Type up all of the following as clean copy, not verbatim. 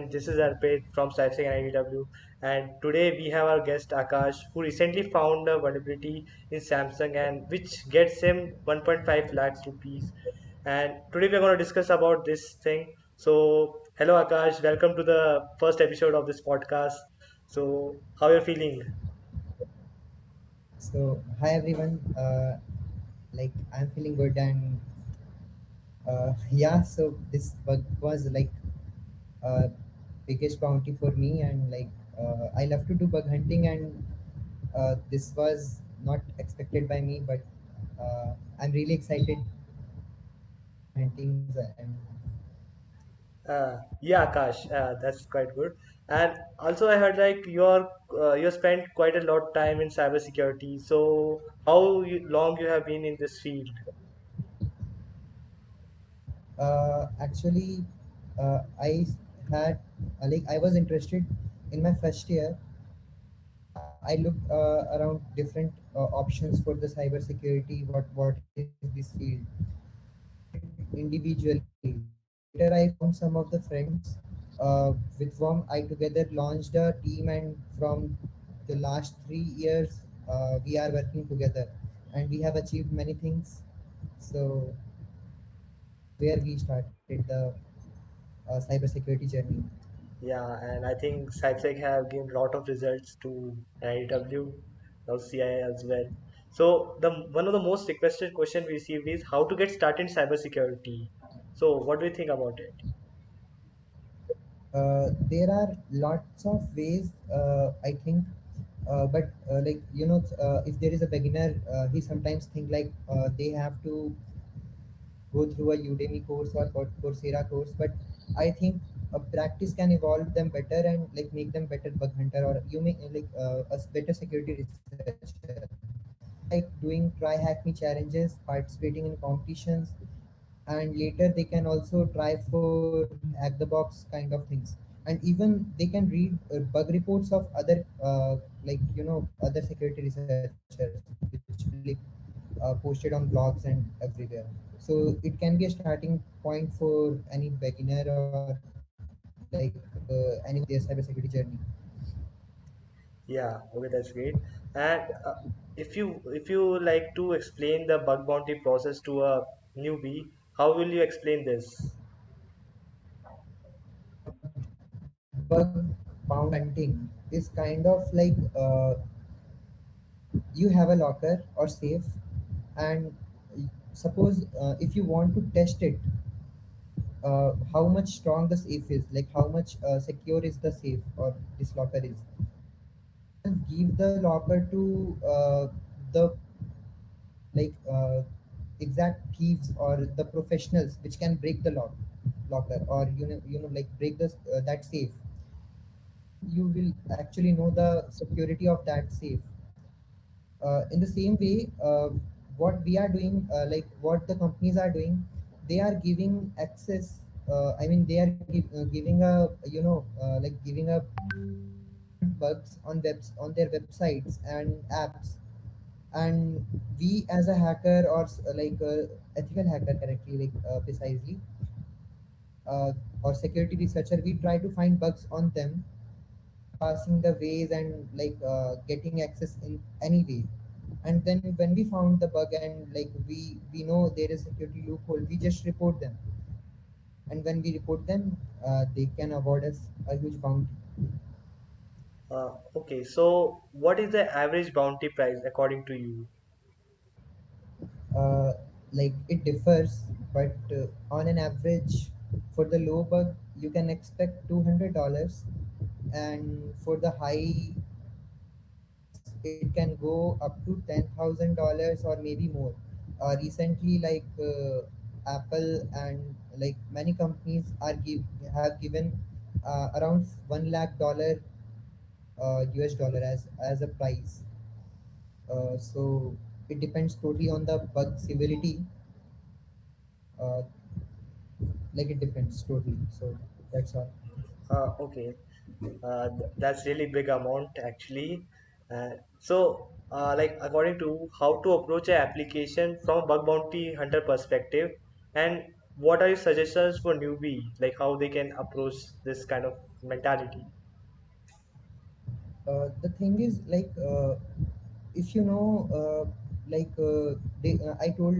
and this is Arpit from SciSec and IDW. And today we have our guest Akash, who recently found a vulnerability in Samsung and which gets him 1.5 lakhs rupees. And today we're going to discuss about this thing. So, hello Akash, welcome to the first episode of this podcast. So, how are you feeling? So, hi everyone. I'm feeling good, and yeah. So this bug was like uh, biggest bounty for me, and I love to do bug hunting, and this was not expected by me, but I'm really excited hunting and Yeah, Akash, that's quite good. And also, I heard like you spent quite a lot of time in cybersecurity. So, long you have been in this field? actually I had I was interested in my first year. I looked around different options for the cyber security. What is this field? Individually. Later, I found some of the friends with whom I together launched a team, and from the last 3 years, we are working together, and we have achieved many things. So, where we started the cybersecurity journey. Yeah, and I think CyberSec have given a lot of results to IW, now CIA as well. So, the one of the most requested question we received is how to get started in cybersecurity. So, what do you think about it? There are lots of ways, I think, but if there is a beginner, he sometimes think they have to go through a Udemy course or Coursera course, but I think practice can evolve them better and make them better bug hunter, or you may a better security researcher. Doing try hack me challenges, participating in competitions, and later they can also try for hack the box kind of things. And even they can read bug reports of other other security researchers, which will be posted on blogs and everywhere. So it can be a starting point for any beginner or anyone in their cybersecurity journey. Yeah, okay, that's great. And if you like to explain the bug bounty process to a newbie, how will you explain this? Bug bounty hunting is kind of you have a locker or safe, and suppose if you want to test it, how much strong the safe is, like how much secure is the safe or this locker is, and give the locker to the like exact thieves or the professionals which can break the locker, or break this that safe. You will actually know the security of that safe. In the same way, what we are doing, what the companies are doing, they are giving access. They are giving a giving a bugs on on their websites and apps. And we as a hacker, or ethical hacker correctly, precisely, or security researcher, we try to find bugs on them, passing the ways and getting access in any way. And then when we found the bug, and we know there is security loophole, we just report them. And when we report them, they can award us a huge bounty. Okay, so what is the average bounty price according to you? uh, it differs, but on an average, for the low bug you can expect $200, and for the high it can go up to $10,000 or maybe more. Recently, Apple and many companies have given around $1 lakh US dollar as a price. So it depends totally on the bug severity. Uh, it depends totally. So that's all. Okay, that's really big amount actually. Like according to how to approach an application from bug bounty hunter perspective, and what are your suggestions for newbie, like how they can approach this kind of mentality? The thing is, like, if you know, I told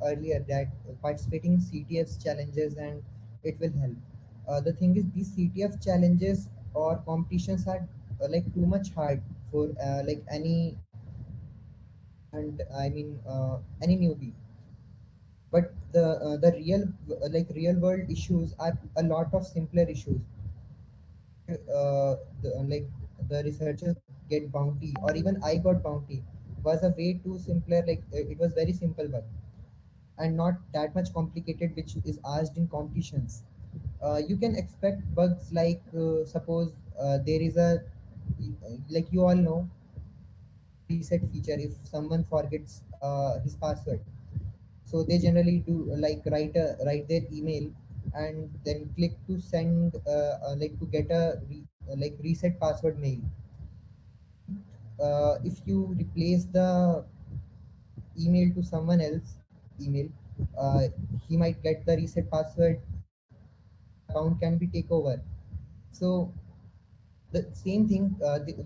earlier that participating in CTF's challenges and it will help. The thing is, these CTF challenges or competitions are like too much hard for like any, and I mean any newbie. But the real like real world issues are a lot of simpler issues where like the researchers get bounty or even I got bounty was a way too simpler, like it was very simple bug and not that much complicated which is asked in competitions. You can expect bugs like suppose there is a, like you all know, reset feature if someone forgets his password. So they generally do like write their email and then click to send like to get a like reset password mail. If you replace the email to someone else email, uh, he might get the reset password and the account can be take over. So the same thing,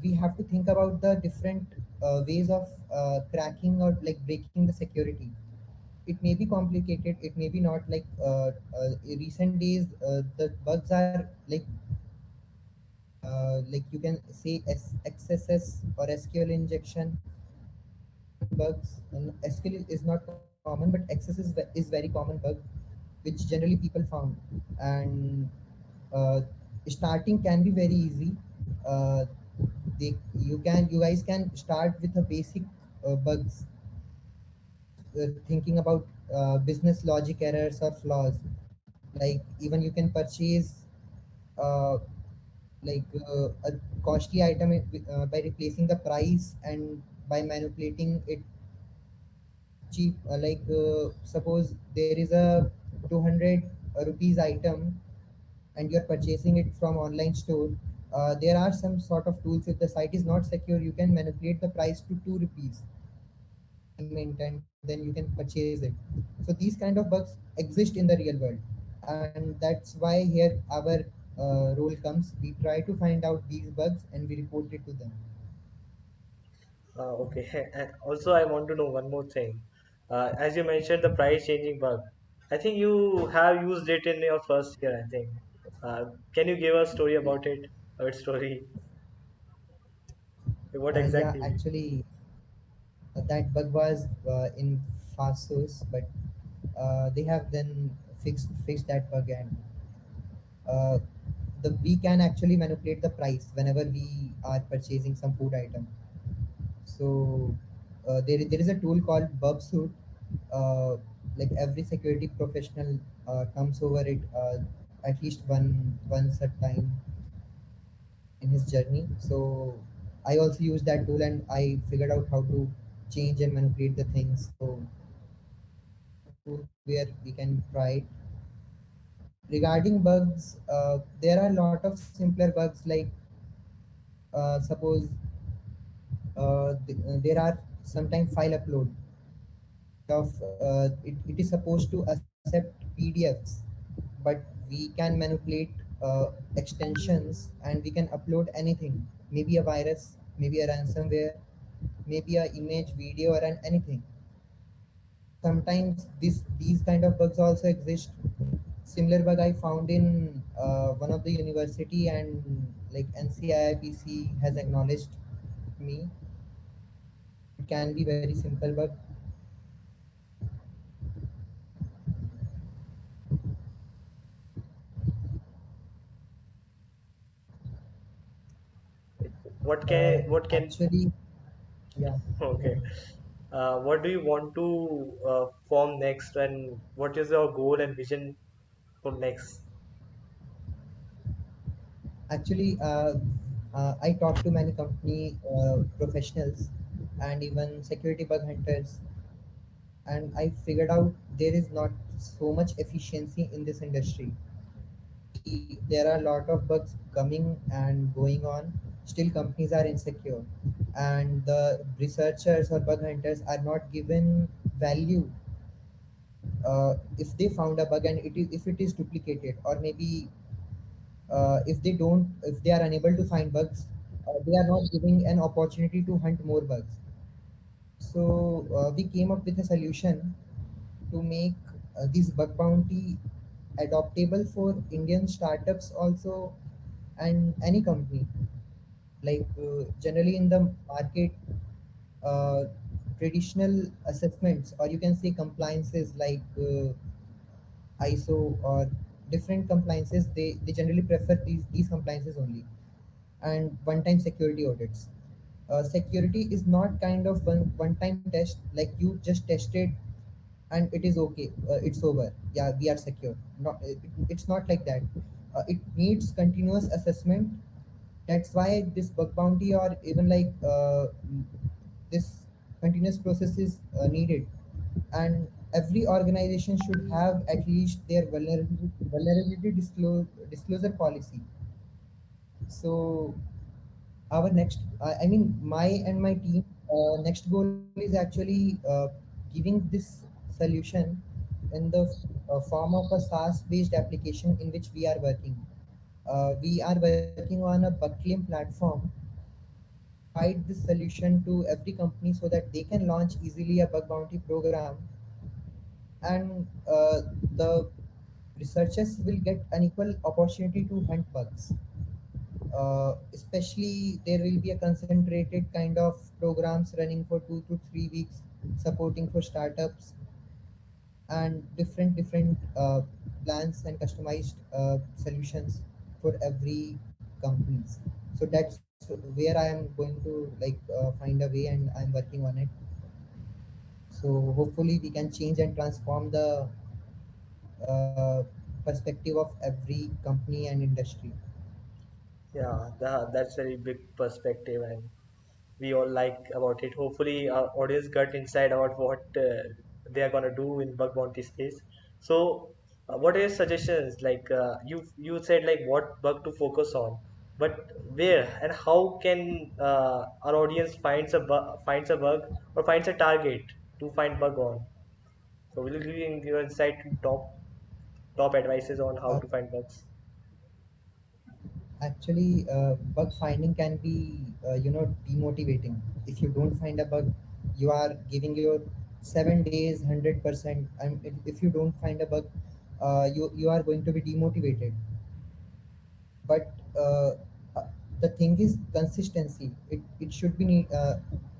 we have to think about the different ways of cracking or like breaking the security. It may be complicated, it may be not, like in recent days the bugs are like you can say XSS or SQL injection common bugs, and SQL is not common, but XSS is very common bug which generally people found. And uh, starting can be very easy. uh, you guys can start with a basic bugs, thinking about business logic errors or flaws. Like even you can purchase uh, a costly item by replacing the price and by manipulating it cheap. Suppose there is a 200 rupees item and you're purchasing it from online store. There are some sort of tools. If the site is not secure, you can manipulate the price to 2 rupees payment and then you can purchase it. So these kind of bugs exist in the real world, and that's why here our role comes. We try to find out these bugs and we report it to them. Okay. And also, I want to know one more thing. As you mentioned, the price changing bug. I think you have used it in your first year, I think. Uh, can you give a story about it? A story. What Yeah, exactly? actually, that bug was in fast source, but they have then fixed that bug, and uh, we can actually manipulate the price whenever we are purchasing some food item. So there is a tool called Bubsuit. Uh, like every security professional comes over it at least once a time in his journey. So I also use that tool and I figured out how to change and manipulate the things. So tool where we can try it. Regarding bugs, there are a lot of simpler bugs like suppose there are sometimes file upload of it is supposed to accept PDFs, but we can manipulate extensions and we can upload anything, maybe a virus, maybe a ransomware, maybe a image, video, or anything. Sometimes these kind of bugs also exist. Similar bug I found in one of the university, and like NCIIPC has acknowledged me. It can be very simple bug. What can Actually, yeah. okay. What do you want to form next, and what is your goal and vision for next? Actually, I talked to many company professionals and even security bug hunters, and I figured out there is not so much efficiency in this industry. There are a lot of bugs coming and going on. Still, companies are insecure, and the researchers or bug hunters are not given value if they found a bug and if it is duplicated, or maybe if they are unable to find bugs, they are not giving an opportunity to hunt more bugs. So we came up with a solution to make this bug bounty adoptable for Indian startups also, and any company. Like generally in the market, uh, traditional assessments, or you can say compliances, like ISO or different compliances, they generally prefer these compliances only, and one-time security audits. Security is not kind of one-time test, like you just tested and it is okay, it's over, yeah, we are secure. Not it's not like that. It needs continuous assessment. That's why this bug bounty, or even like this continuous process is needed, and every organization should have at least their vulnerability disclosure policy. So our next I mean my and my team next goal is actually giving this solution in the form of a SaaS based application in which we are working. We are working on a Bugclaim platform to provide this solution to every company so that they can launch easily a bug bounty program, and the researchers will get an equal opportunity to hunt bugs. Especially there will be a concentrated kind of programs running for 2 to 3 weeks, supporting for startups, and different plans and customized solutions for every companies. So that's where I am going to like find a way, and I'm working on it. So hopefully we can change and transform the perspective of every company and industry. Yeah, that's very big perspective, and we all like about it. Hopefully, our audience got insight about what they are gonna do in bug bounty space. So, what are your suggestions? Like you said, like what bug to focus on, but where and how can our audience finds a bug or finds a target to find bug on? So, will you give your insight to top advices on how Uh, to find bugs? Actually, bug finding can be, demotivating. If you don't find a bug, you are giving your 7 days 100%, and if you don't find a bug, you are going to be demotivated. But uh, the thing is consistency. It should be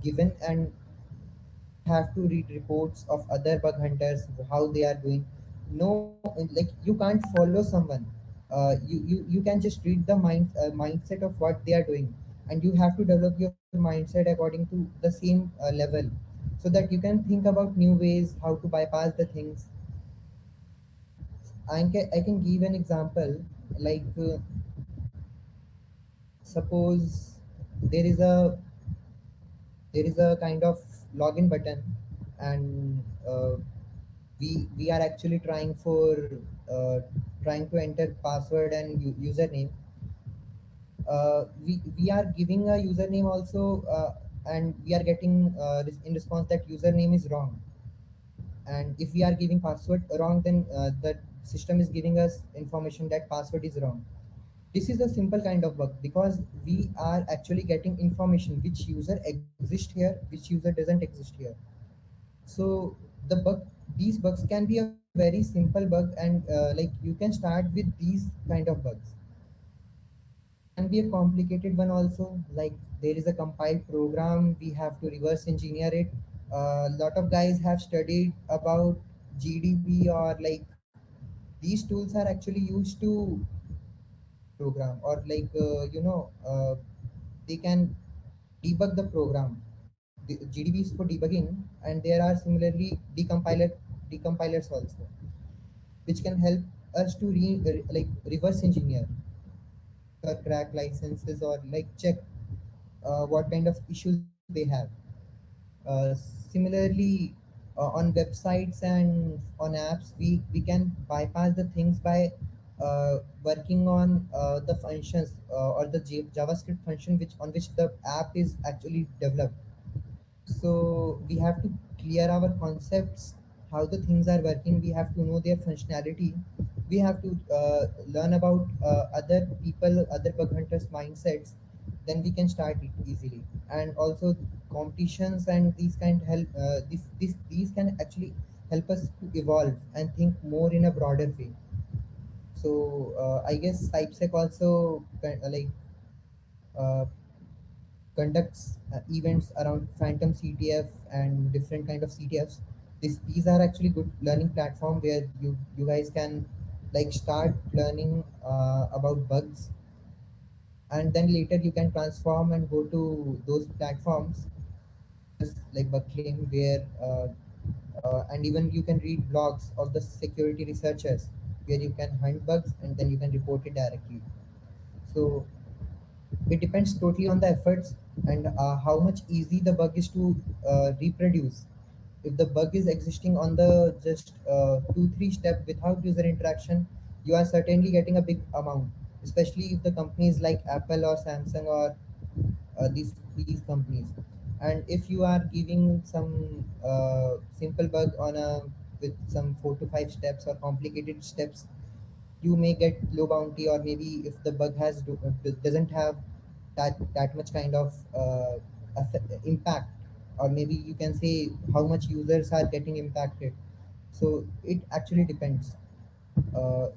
given, and you have to read reports of other bug hunters, how they are doing. No, like you can't follow someone. You can just read the mindset of what they are doing, and you have to develop your mindset according to the same level, so that you can think about new ways how to bypass the things. I can give an example, like suppose there is a there is a kind of login button, and we are actually uh, trying to enter password and username. We are giving a username also, and we are getting in response that username is wrong. And if we are giving password wrong, then the system is giving us information that password is wrong. This is a simple kind of bug, because we are actually getting information which user exists here, which user doesn't exist here. So these bugs can be a very simple bug, and like you can start with these kind of bugs. It can be a complicated one also, like there is a compiled program, we have to reverse engineer it. A lot of guys have studied about GDB, or like these tools are actually used to debug the program, or like they can debug the program. The GDB is for debugging, and there are similarly decompilers also, which can help us to like reverse engineer or crack licenses, or like check what kind of issues they have. Similarly, on websites and on apps, we can bypass the things by working on the functions, or the JavaScript function which on which the app is actually developed. So we have to clear our concepts, how the things are working. We have to know their functionality. We have to learn about other people, other bug hunters mindsets. Then we can start it easily. And also competitions and these kind help these can actually help us to evolve and think more in a broader way. So I guess CypSec also uh, conducts events around Phantom CTF and different kind of CTFs. These are actually good learning platform where you guys can like start learning about bugs, and then later you can transform and go to those platforms like Buckling, where and even you can read blogs of the security researchers where you can hunt bugs and then you can report it directly. So it depends totally on the efforts and how much easy the bug is to reproduce. If the bug is existing on the just 2 3 step without user interaction, you are certainly getting a big amount, especially if the companies like Apple or Samsung or these companies. And if you are giving some simple bug on a with some 4 to 5 steps or complicated steps, you may get low bounty, or maybe if the bug doesn't have that much kind of impact, or maybe you can say how much users are getting impacted. So it actually depends,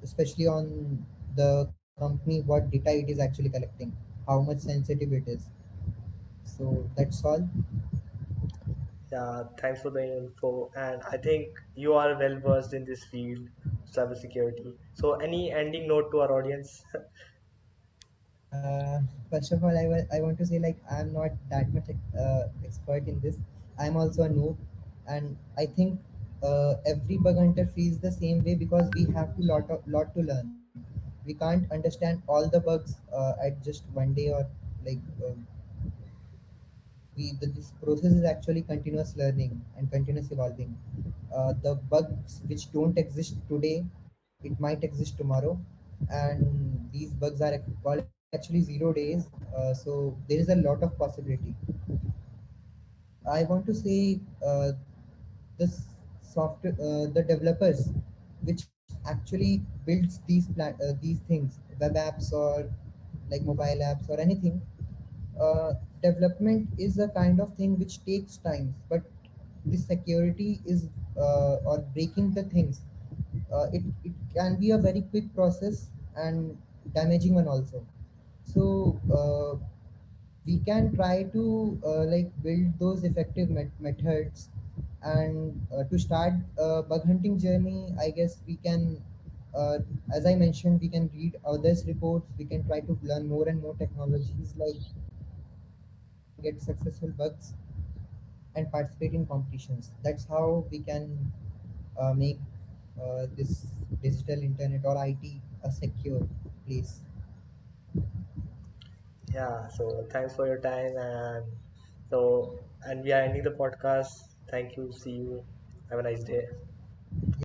especially on the company, what data it is actually collecting, how much sensitive it is. So that's all. Yeah, thanks for the info. And I think you are well versed in this field, cybersecurity. So, any ending note to our audience? Uh, First of all, I want to say like I'm not that much expert in this. I'm also a noob, and I think every bug hunter feels the same way because we have to lot to learn. We can't understand all the bugs at just one day, or like this process is actually continuous learning and continuous evolving. The bugs which don't exist today, it might exist tomorrow, and these bugs are called actually 0 days. So there is a lot of possibility. I want to say this software, the developers, which actually builds these things, web apps or like mobile apps or anything. Development is a kind of thing which takes time, but the security is or breaking the things. It can be a very quick process and damaging one also. So we can try to like build those effective methods, and to start a bug hunting journey, I guess we can as I mentioned, we can read others reports, we can try to learn more and more technologies like get successful bugs and participate in competitions. That's how we can make this digital internet or IT a secure place. Yeah, so thanks for your time. And we are ending the podcast. Thank you. See you. Have a nice day. Yeah,